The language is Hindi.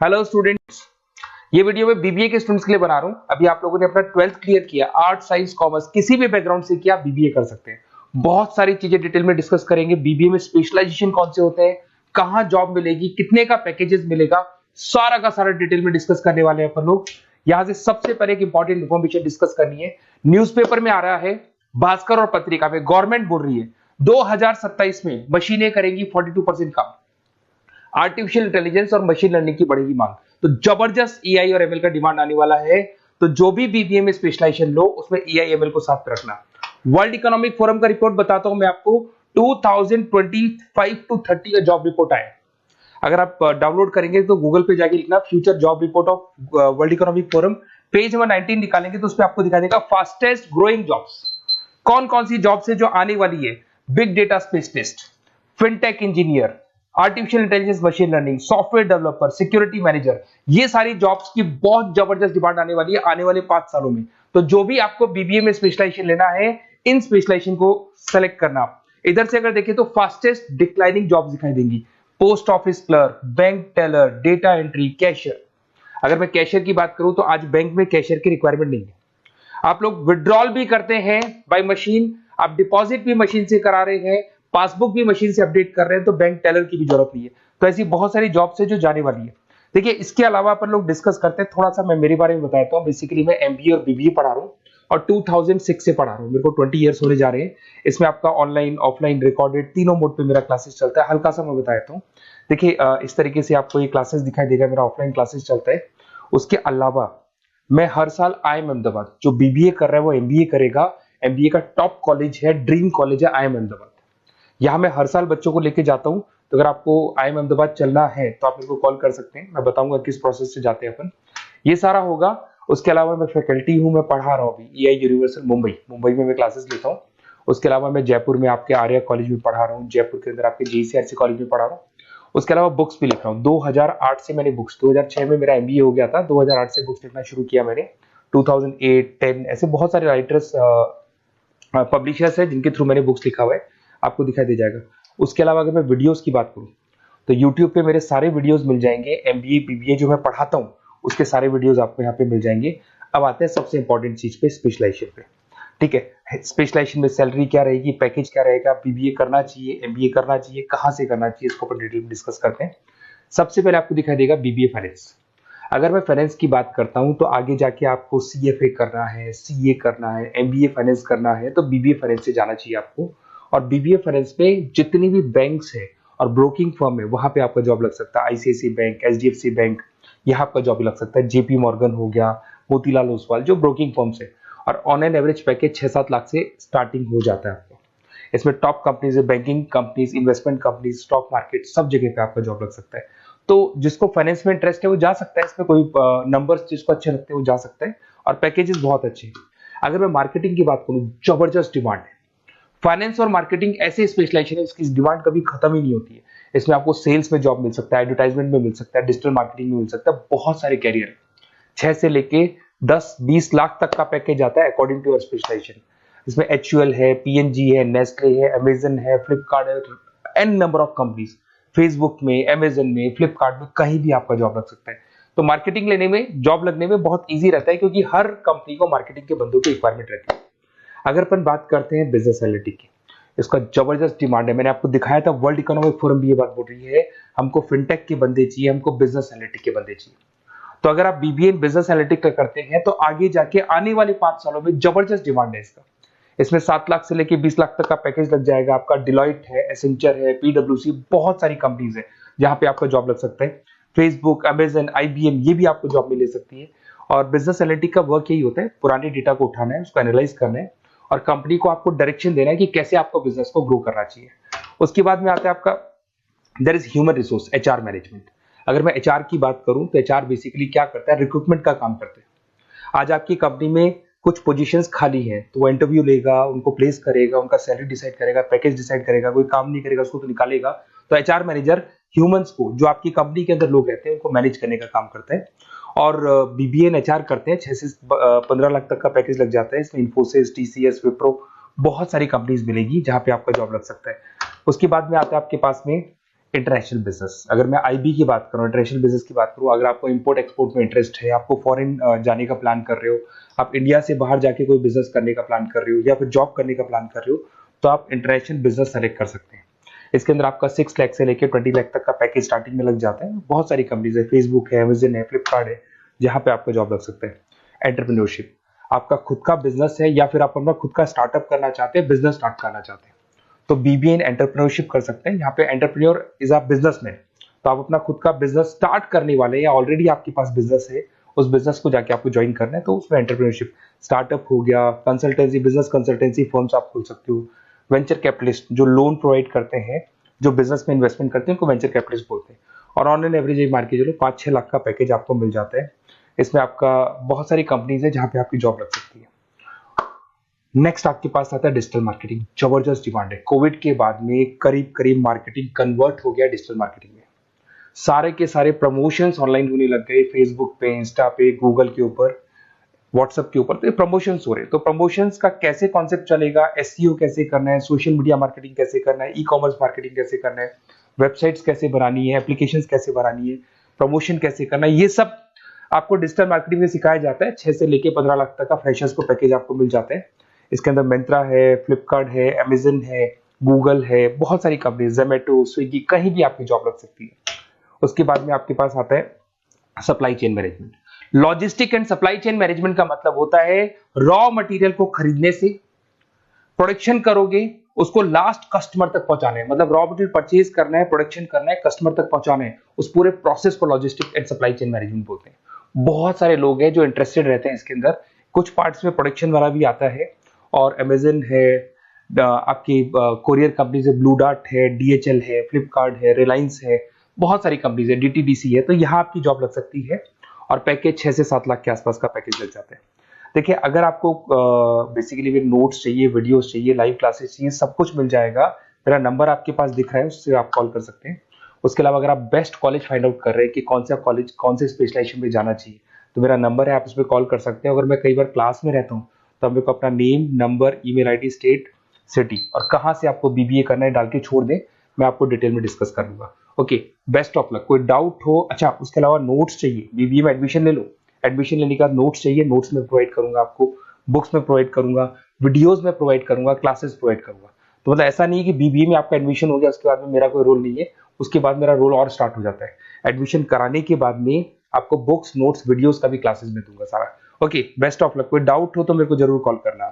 हेलो स्टूडेंट्स, ये वीडियो मैं बीबीए के स्टूडेंट्स के लिए बना रहा हूँ। अभी आप लोगों ने अपना 12th क्लियर किया, आर्ट साइंस कॉमर्स किसी भी बैकग्राउंड से किया, बीबीए कर सकते हैं। बहुत सारी चीजें डिटेल में डिस्कस करेंगे। बीबीए में स्पेशलाइजेशन कौन से होते हैं, कहाँ जॉब मिलेगी, कितने का पैकेजेस मिलेगा, सारा का सारा डिटेल में डिस्कस करने वाले हैं अपन लोग। यहाँ से सबसे पहले एक इंपॉर्टेंट इन्फॉर्मेशन डिस्कस करनी है। न्यूज़पेपर में आ रहा है, भास्कर और पत्रिका में गवर्नमेंट बोल रही है 2027 में मशीनें करेंगी 42% काम। आर्टिफिशियल इंटेलिजेंस और मशीन लर्निंग की बढ़ेगी मांग, तो जबरदस्त एआई और एमएल का डिमांड आने वाला है। तो जो भी बीबीए में स्पेशलाइजेशन लो उसमें एआई एमएल को साथ रखना। वर्ल्ड इकोनॉमिक फोरम का रिपोर्ट बताता हूं मैं आपको, 2025 टू 30 का जॉब रिपोर्ट आया। अगर आप डाउनलोड करेंगे तो गूगल पे जाके लिखना future job report of world economic forum, page number 19 निकालेंगे तो उसमें आपको दिखा देगा फास्टेस्ट ग्रोइंग जॉब्स कौन कौन सी जॉब्स है जो आने वाली है। Big data specialist, fintech engineer, artificial intelligence machine learning, software developer, security manager, ये सारी जॉब्स की बहुत जबरदस्त डिमांड आने वाली है आने वाले 5 सालों में। तो जो भी आपको बीबीए में स्पेशलाइजेशन लेना है, इन स्पेशलाइजेशन को सेलेक्ट करना। इधर से अगर देखें तो फास्टेस्ट डिक्लाइनिंग जॉब्स दिखाई देंगी, post office clerk, bank teller, data entry, cashier. अगर मैं कैशियर की बात करूं तो आज बैंक में कैशियर की रिक्वायरमेंट नहीं है। आप लोग विड्रॉल भी करते हैं बाय मशीन, आप डिपॉजिट भी मशीन से करा रहे हैं, पासबुक भी मशीन से अपडेट कर रहे हैं, तो बैंक टेलर की भी जरूरत नहीं है। तो ऐसी बहुत सारी जॉब्स है जो जाने वाली है। देखिए, इसके अलावा अपन लोग डिस्कस करते हैं, थोड़ा सा मैं मेरे बारे में बताता हूँ। बेसिकली मैं एमबीए और बीबीए पढ़ा रहा हूँ और 2006 से पढ़ा रहा हूँ। मेरे को 20 ईयर्स होने जा रहे हैं। इसमें आपका ऑनलाइन, ऑफलाइन, रिकॉर्डेड तीनों मोड पे मेरा क्लासेस चलता है। हल्का सा मैं बताता हूँ। देखिए, इस तरीके से आपको ये क्लासेस दिखाई देगा, मेरा ऑफलाइन क्लासेस चलता है। उसके अलावा मैं हर साल आईएम अहमदाबाद, जो बीबीए कर रहा है वो एमबीए करेगा। एमबीए का टॉप कॉलेज है, ड्रीम कॉलेज है आईएम अहमदाबाद। यहाँ मैं हर साल बच्चों को लेके जाता हूँ। तो अगर आपको आईएम अहमदाबाद चलना है तो आप मेरे को कॉल कर सकते हैं, मैं बताऊंगा किस प्रोसेस से जाते हैं अपन। ये सारा होगा। उसके अलावा मैं फैकल्टी हूँ, मैं पढ़ा रहा हूँ अभी एआई यूनिवर्सल मुंबई में मैं क्लासेस लेता हूँ। उसके अलावा मैं जयपुर में आपके आर्या कॉलेज में पढ़ा रहा हूँ, जयपुर के अंदर आपके जीसीआरसी कॉलेज में पढ़ा रहा हूँ। उसके अलावा बुक्स भी लिख रहा हूँ। 2008 से मैंने बुक्स, 2006 में मेरा एमबीए हो गया था, 2008 से बुक्स लिखना शुरू किया मैंने। 2008, 10 ऐसे बहुत सारे राइटर्स, पब्लिशर्स है जिनके थ्रू मैंने बुक्स लिखा हुआ है, आपको दिखाई दे जाएगा। उसके अलावा अगर मैं वीडियोस की बात करूं तो यूट्यूब पे मेरे सारे वीडियोस मिल जाएंगे। एमबीए बीबीए जो मैं पढ़ाता हूं उसके सारे वीडियोस आपको यहाँ पे मिल जाएंगे। अब आते हैं सबसे इंपॉर्टेंट चीज पे, स्पेशलाइजेशन पे। ठीक है, स्पेशलाइजेशन में सैलरी क्या रहेगी, पैकेज क्या रहेगा, बीबीए करना चाहिए, एमबीए करना चाहिए, कहाँ से करना चाहिए, इसको अपन डिटेल में डिस्कस करते हैं। सबसे पहले आपको दिखाई देगा बीबीए फाइनेंस। अगर मैं फाइनेंस की बात करता हूं तो आगे जाके आपको सीएफए करना है, सीए करना है, एमबीए फाइनेंस करना है, तो बीबीए फाइनेंस से जाना चाहिए आपको। और बीबीए फाइनेंस में जितनी भी बैंक्स है और ब्रोकिंग फर्म है वहां पे आपका जॉब लग सकता है। आईसीआईसीआई बैंक, एचडीएफसी बैंक, यहाँ आपका जॉब लग सकता है। जेपी मॉर्गन हो गया, मोतीलाल ओसवाल, जो ब्रोकिंग फर्म्स है। और on an average package 6-7 lakh से स्टार्टिंग हो जाता है आपको। इसमें टॉप कंपनीज है, banking companies, investment companies, stock market, सब जगह पे आपका जॉब लग सकता है। तो जिसको फाइनेंस में इंटरेस्ट है वो जा सकता है, इसमें कोई नंबर्स जिसको अच्छे लगते हैं वो जा सकता है, और पैकेजेस बहुत अच्छे हैं। अगर मैं मार्केटिंग की बात करूं, जबरदस्त डिमांड है। फाइनेंस और मार्केटिंग ऐसे स्पेशलाइजेशन है इसकी डिमांड कभी खत्म ही नहीं होती है। इसमें आपको सेल्स में जॉब मिल सकता है, एडवर्टाइजमेंट में मिल सकता है, डिजिटल मार्केटिंग में मिल सकता है, बहुत सारे कैरियर, 6 से लेके 10-20 लाख तक का पैकेज आता है अकॉर्डिंग टू योर स्पेशलाइजेशन। इसमें एचयूएल है, पीएनजी है, नेस्ले है, अमेजन है, फ्लिपकार्ट है, an number of companies. Facebook में, अमेजन में, फ्लिपकार्ट में, कहीं भी आपका जॉब लग सकता है। तो मार्केटिंग लेने में, जॉब लगने में बहुत ईजी रहता है, क्योंकि हर कंपनी को मार्केटिंग के बंदों की रिक्वायरमेंट रहती है। अगर अपन बात करते हैं बिजनेस एनालिटिक की, इसका जबरदस्त डिमांड है। मैंने आपको दिखाया था, वर्ल्ड इकोनॉमिक फोरम भी ये बात बोल रही है, हमको फिनटेक के बंदे चाहिए, हमको बिजनेस एनालिटिक के बंदे चाहिए। तो अगर आप बीबीए बिजनेस एनालिटिक का करते हैं तो आगे जाके आने वाले 5 सालों में जबरदस्त डिमांड है इसका। इसमें 7 लाख से लेके 20 लाख तक का पैकेज लग जाएगा आपका। डिलॉइट है, एसेंचर है, पीडब्ल्यूसी, बहुत सारी कंपनीज है जहां पे आपका जॉब लग सकता है। फेसबुक, अमेजन, आईबीएम, ये भी आपको जॉब में ले सकती है। और बिजनेस एनालिटिक का वर्क यही होता है, पुराने डेटा को उठाना है, उसको एनालाइज करना है और कंपनी को आपको डायरेक्शन देना है कि कैसे आपको बिजनेस को ग्रो करना चाहिए। उसके बाद में आता है आपका there is human resource, HR management. अगर मैं एचआर की बात करूं तो एचआर बेसिकली क्या करता है, रिक्रूटमेंट का काम करते हैं। आज आपकी कंपनी में कुछ पोजीशंस खाली हैं तो वो इंटरव्यू लेगा, उनको प्लेस करेगा, उनका सैलरी डिसाइड करेगा, पैकेज डिसाइड करेगा, कोई काम नहीं करेगा उसको तो निकालेगा। तो एचआर मैनेजर ह्यूमंस को, जो आपकी कंपनी के अंदर लोग रहते हैं, उनको मैनेज करने का काम करता है। और बीबीए एचआर करते हैं, 6 से 15 लाख तक का पैकेज लग जाता है। इसमें इन्फोसिस, टीसीएस, विप्रो, बहुत सारी कंपनीज मिलेगी जहां पे आपका जॉब लग सकता है। उसके बाद में आता है आपके पास में इंटरनेशनल बिजनेस, अगर मैं आईबी की बात करूं, इंटरनेशनल बिजनेस की बात करूं, अगर आपको इंपोर्ट एक्सपोर्ट में इंटरेस्ट है, आपको फॉरेन जाने का प्लान कर रहे हो, आप इंडिया से बाहर जाके कोई बिजनेस करने का प्लान कर रहे हो या फिर जॉब करने का प्लान कर रहे हो, तो आप इंटरनेशनल बिजनेस सेलेक्ट कर सकते हैं। इसके अंदर आपका 6 लाख से लेकर 20 लाख तक का पैकेज स्टार्टिंग में लग जाता है। बहुत सारी कंपनीज है, फेसबुक है, अमेजन है, फ्लिपकार्ट है, जहां पे आपका जॉब लग सकता है। एंटरप्रेन्योरशिप, आपका खुद का बिजनेस है या फिर आप अपना खुद का स्टार्टअप करना चाहते हैं, बिजनेस स्टार्ट करना चाहते हैं, तो बीबीए इन एंटरप्रेन्योरशिप कर सकते हैं। यहाँ पे एंटरप्रेन्योर इज अ बिजनेसमैन, तो आप अपना खुद का बिजनेस स्टार्ट करने वाले हैं या ऑलरेडी आपके पास बिजनेस है, उस बिजनेस को जाके आपको ज्वाइन करना है, तो उसमें एंटरप्रेन्योरशिप। स्टार्टअप हो गया, कंसल्टेंसी, बिजनेस कंसल्टेंसी फर्म्स आप खोल सकते हो। वेंचर कैपिटलिस्ट जो लोन प्रोवाइड करते हैं, जो बिजनेस में इन्वेस्टमेंट करते हैं, उनको वेंचर कैपिटलिस्ट बोलते हैं। और ऑन एन एवरेज एक मार्केट चलो 5-6 लाख का पैकेज आपको मिल जाता है। इसमें आपका बहुत सारी कंपनीज है जहां पे आपकी जॉब लग सकती है। नेक्स्ट आपके पास आता है डिजिटल मार्केटिंग। जबरदस्त डिमांड है, कोविड के बाद में करीब करीब मार्केटिंग कन्वर्ट हो गया डिजिटल मार्केटिंग में। सारे के सारे प्रमोशंस ऑनलाइन होने लग गए, फेसबुक पे, इंस्टा पे, गूगल के ऊपर, व्हाट्सएप के ऊपर, तो प्रमोशंस हो रहे हैं। तो प्रमोशंस का कैसे कॉन्सेप्ट चलेगा, एसईओ कैसे करना है, सोशल मीडिया मार्केटिंग कैसे करना है, ई कॉमर्स मार्केटिंग कैसे करना है, वेबसाइट्स कैसे बनानी है, एप्लीकेशंस कैसे बनानी है, प्रमोशन कैसे करना है, ये सब आपको डिजिटल मार्केटिंग में सिखाया जाता है। 6 से लेके 15 लाख तक का फ्रेशर्स को पैकेज आपको मिल जाता है। इसके अंदर मिंत्रा है, फ्लिपकार्ट है, अमेजन है, गूगल है, बहुत सारी कंपनी, जोमेटो, स्विगी, कहीं भी आपकी जॉब लग सकती है। उसके बाद में आपके पास आता है supply chain management. Logistic and supply chain management का मतलब होता है रॉ मटेरियल को खरीदने से, प्रोडक्शन करोगे, उसको लास्ट कस्टमर तक पहुंचाना है, मतलब रॉ मटेरियल परचेज करना है, प्रोडक्शन करना है, कस्टमर तक पहुंचाना है, उस पूरे प्रोसेस को logistic and supply chain management बोलते हैं। बहुत सारे लोग हैं जो इंटरेस्टेड रहते हैं इसके अंदर। कुछ पार्ट्स में प्रोडक्शन वाला भी आता है, और अमेजन है, आपकी कोरियर कंपनीज है, ब्लू डार्ट है, डीएचएल है, फ्लिपकार्ट है, रिलायंस है, बहुत सारी कंपनीज है, डीटीडीसी है, तो यहाँ आपकी जॉब लग सकती है। और पैकेज 6 से 7 लाख के आसपास का पैकेज लग जाता है। देखिए, अगर आपको बेसिकली भी नोट्स चाहिए, वीडियोस चाहिए, लाइव क्लासेस चाहिए, सब कुछ मिल जाएगा। मेरा नंबर आपके पास दिख रहा है, उससे आप कॉल कर सकते हैं। उसके अलावा अगर आप बेस्ट कॉलेज फाइंड आउट कर रहे हैं कि कौन सा कॉलेज, कौन से स्पेशलाइजेशन में जाना चाहिए, तो मेरा नंबर है, आप उस पर कॉल कर सकते हैं। अगर मैं कई बार क्लास में रहता हूँ तो मेरे को अपना name, number, email ID, state, city और कहाँ से आपको बीबीए करना है डाल के छोड़ दें, मैं आपको डिटेल में डिस्कस कर लूंगा। Okay, best of luck. कोई डाउट हो, अच्छा उसके अलावा नोट्स चाहिए, बीबीए में एडमिशन ले लो, एडमिशन लेने के बाद नोट्स चाहिए, नोट्स में प्रोवाइड करूंगा आपको, बुक्स में प्रोवाइड करूंगा, वीडियोस में प्रोवाइड करूंगा, क्लासेस प्रोवाइड करूंगा। तो मतलब ऐसा नहीं है कि बीबीए में आपका एडमिशन हो गया उसके बाद में मेरा कोई रोल नहीं है, उसके बाद मेरा रोल और स्टार्ट हो जाता है। एडमिशन कराने के बाद में आपको बुक्स, नोट्स, वीडियोस का भी क्लासेस में दूंगा सारा। Okay, best of luck. कोई डाउट हो तो मेरे को जरूर कॉल करना।